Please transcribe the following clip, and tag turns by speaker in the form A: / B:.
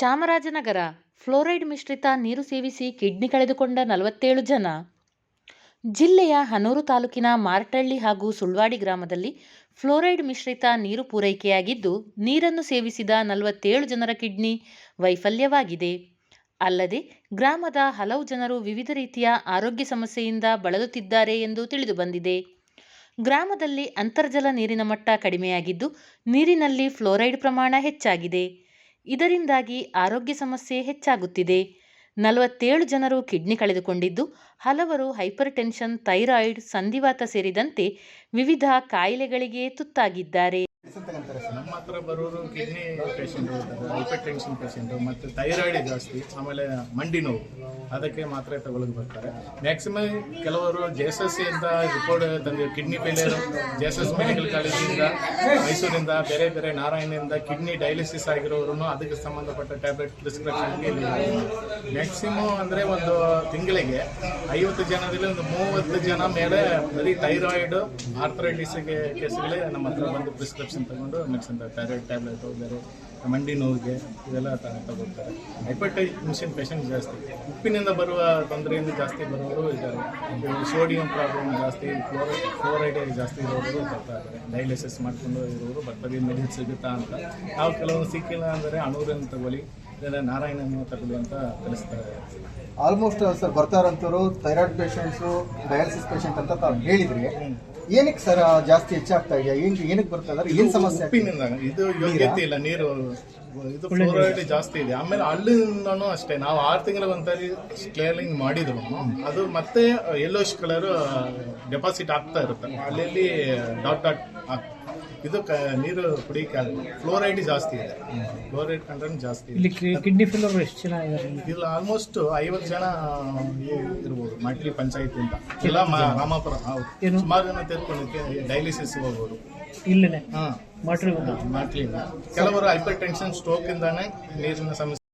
A: Chamarajanagar fluoride ಮಿಶ್ರಿತ ನೀರು ಸೇವಿಸಿ ಕಿಡ್ನಿ ಕಳೆದುಕೊಂಡ 47 ಜನ. ಜಿಲ್ಲೆಯ ಹನೂರು ತಾಲೂಕಿನ ಮಾರ್ಟಳ್ಳಿ ಹಾಗೂ ಸುಳ್ವಾಡಿ ಗ್ರಾಮದಲ್ಲಿ ಫ್ಲೋರೈಡ್ ಮಿಶ್ರಿತ ನೀರು ಪೂರೈಕೆಯಾಗಿದ್ದು, ನೀರನ್ನು ಸೇವಿಸಿದ 47 ಜನರ ಕಿಡ್ನಿ ವೈಫಲ್ಯವಾಗಿದೆ. ಅಲ್ಲದೆ ಗ್ರಾಮದ ಹಲವು ಜನರು ವಿವಿಧ ರೀತಿಯ ಆರೋಗ್ಯ ಸಮಸ್ಯೆಯಿಂದ ಬಳಲುತ್ತಿದ್ದಾರೆ ಎಂದು ತಿಳಿದುಬಂದಿದೆ. ಗ್ರಾಮದಲ್ಲಿ ಅಂತರ್ಜಲ ನೀರಿನ ಮಟ್ಟ ಕಡಿಮೆಯಾಗಿದ್ದು, ನೀರಿನಲ್ಲಿ ಫ್ಲೋರೈಡ್ ಪ್ರಮಾಣ ಹೆಚ್ಚಾಗಿದೆ. ಇದರಿಂದಾಗಿ ಆರೋಗ್ಯ ಸಮಸ್ಯೆ ಹೆಚ್ಚಾಗುತ್ತಿದೆ. 47 ಜನರು ಕಿಡ್ನಿ ಕಳೆದುಕೊಂಡಿದ್ದು, ಹಲವರು ಹೈಪರ್ ಟೆನ್ಷನ್, ಥೈರಾಯ್ಡ್, ಸಂಧಿವಾತ ಸೇರಿದಂತೆ ವಿವಿಧ ಕಾಯಿಲೆಗಳಿಗೆ ತುತ್ತಾಗಿದ್ದಾರೆ.
B: ನಮ್ಮ ಹತ್ರ ಬರೋರು ಕಿಡ್ನಿ ಪೇಷಂಟ್ ಇರ್ತಾರೆ, ಹೈಪರ್ ಟೆನ್ಷನ್ ಪೇಷಂಟ್ ಮತ್ತು ಥೈರಾಯ್ಡ್ ಜಾಸ್ತಿ, ಆಮೇಲೆ ಮಂಡಿ ನೋವು, ಅದಕ್ಕೆ ಮಾತ್ರೆ ತಗೊಳ್ಳೋದು ಬರ್ತಾರೆ. ಮ್ಯಾಕ್ಸಿಮಮ್ ಕೆಲವರು JSS ಅಂತ ರಿಪೋರ್ಟ್ ತಂದು ಕಿಡ್ನಿ ಫೇಲಿಯರ್ JSS ಮೆಡಿಕಲ್ ಕಾಲೇಜಿಂದ, ಮೈಸೂರಿಂದ, ಬೇರೆ ಬೇರೆ ನಾರಾಯಣದಿಂದ ಕಿಡ್ನಿ ಡಯಾಲಿಸಿಸ್ ಆಗಿರೋರು ಅದಕ್ಕೆ ಸಂಬಂಧಪಟ್ಟ ಟ್ಯಾಬ್ಲೆಟ್ ಪ್ರಿಸ್ಕ್ರಿಪ್ಷನ್ಗೆ ಮ್ಯಾಕ್ಸಿಮಮ್ ಅಂದರೆ ಒಂದು ತಿಂಗಳಿಗೆ 50 ಜನದಲ್ಲಿ ಒಂದು 30 ಜನ ಮೇಲೆ ಬರೀ ಥೈರಾಯ್ಡ್, ಆರ್ಥರೈಟಿಸ್ಗೆ ಕೇಸ್ಗಳೇ ನಮ್ಮ ಹತ್ರ ಬಂದು ಪ್ರಿಸ್ಕ್ರಿಪ್ಷನ್ ತಗೊಂಡು ಮೆಡಿಸಿನ್, ಥೈರಾಯ್ಡ್ ಟ್ಯಾಬ್ಲೆಟು, ಬೇರೆ ಮಂಡಿ ನೋವಿಗೆ ಇದೆಲ್ಲ ತಗೋತಾರೆ. ಹೈಪರ್ ಟೆನ್ಷನ್ ಪೇಷಂಟ್ ಜಾಸ್ತಿ, ಉಪ್ಪಿನಿಂದ ಬರುವ ತೊಂದರೆಯಿಂದ ಜಾಸ್ತಿ ಬರೋರು ಇದ್ದಾರೆ. ಸೋಡಿಯಂ ಪ್ರಾಬ್ಲಮ್ ಜಾಸ್ತಿ, ಫ್ಲೋರೈಡ್ ಜಾಸ್ತಿ ಇರೋರು ಬರ್ತಾ ಇದ್ದಾರೆ. ಡಯಾಲಿಸಿಸ್ ಮಾಡಿಕೊಂಡು ಇರೋರು ಬರ್ತಾರೆ. ಮೆಡಿಸಿನ್ ಸಿಗುತ್ತಾ ಅಂತ ನಾವು ಕೆಲವೊಂದು ಸಿಕ್ಕಿಲ್ಲ ಅಂದರೆ ಅಣೂರನ್ನು ತಗೊಳ್ಳಿ, ಇಲ್ಲ ನಾರಾಯಣನ್ನು ತಗೊಳ್ಳಿ ಅಂತ ತಿಳಿಸ್ತಾರೆ.
C: ಆಲ್ಮೋಸ್ಟ್ ಸರ್ ಬರ್ತಾರಂತವರು ಥೈರಾಯ್ಡ್ ಪೇಷಂಟ್ಸು, ಡಯಾಲಿಸಿಸ್ ಪೇಷಂಟ್ ಅಂತ ತಾವು ಹೇಳಿದ್ರಿ. ಏನಕ್ಕೆ ಸರ್ ಜಾಸ್ತಿ ಹೆಚ್ಚಾಗ್ತಾ ಇದೆಯಾ? ಏನಕ್ಕೆ ಬರ್ತಾ ಇದ್ದಾರೆ? ಏನು ಸಮಸ್ಯೆ?
B: ಉಪ್ಪಿನಿಂದ ಇದು ಯೋಗ್ಯತೆ ಇಲ್ಲ, ನೀರು ಇದು ಫ್ಲೋರೈಡ್ ಜಾಸ್ತಿ ಇದೆ. ಆಮೇಲೆ ಅಲ್ಲಿಂದನೂ ಅಷ್ಟೇ, ನಾವು 6 ತಿಂಗಳ ಒಂದ್ಸರಿ ಕ್ಲಿಯರಿಂಗ್ ಮಾಡಿದ್ರು, ಅದು ಮತ್ತೆ ಯೆಲ್ಲೋಶ್ ಕಲರ್ ಡೆಪಾಸಿಟ್ ಆಗ್ತಾ ಇರುತ್ತೆ, ಅಲ್ಲಿ ಡಾಟ್ ಡಾಟ್ ಇದು ನೀರು ಕುಡಿಯಕ್ಕೆ ಫ್ಲೋರೈಡ್ ಜಾಸ್ತಿ ಇದೆ, ಫ್ಲೋರೈಡ್ ಕಂಟೆಂಟ್ ಜಾಸ್ತಿ ಇದೆ.
D: ಕಿಡ್ನಿ ಫೇಲ್ಯೂರ್ ಎಷ್ಟು ಜನ ಇದ್ದಾರೆ?
B: ಇಲ್ಲ ಆಲ್ಮೋಸ್ಟ್ 50 ಜನ ಇರ್ಬೋದು. ಮಟ್ಲಿ ಪಂಚಾಯತಿ ಅಂತ ಎಲ್ಲ ರಾಮಾಪುರ, ಸುಮಾರು ಜನ ತೀರ್ಕೊಂಡಿದ್ದೆ ಡಯಾಲಿಸಿಸ್ ಹೋಗೋರು
D: ಇಲ್ಲೇ
B: ಮಾಟ್ಲಿ. ಕೆಲವರು ಹೈಪರ್ ಟೆನ್ಷನ್, ಸ್ಟ್ರೋಕ್ ಇಂದಾನೆ ನೀರಿನ ಸಮಸ್ಯೆ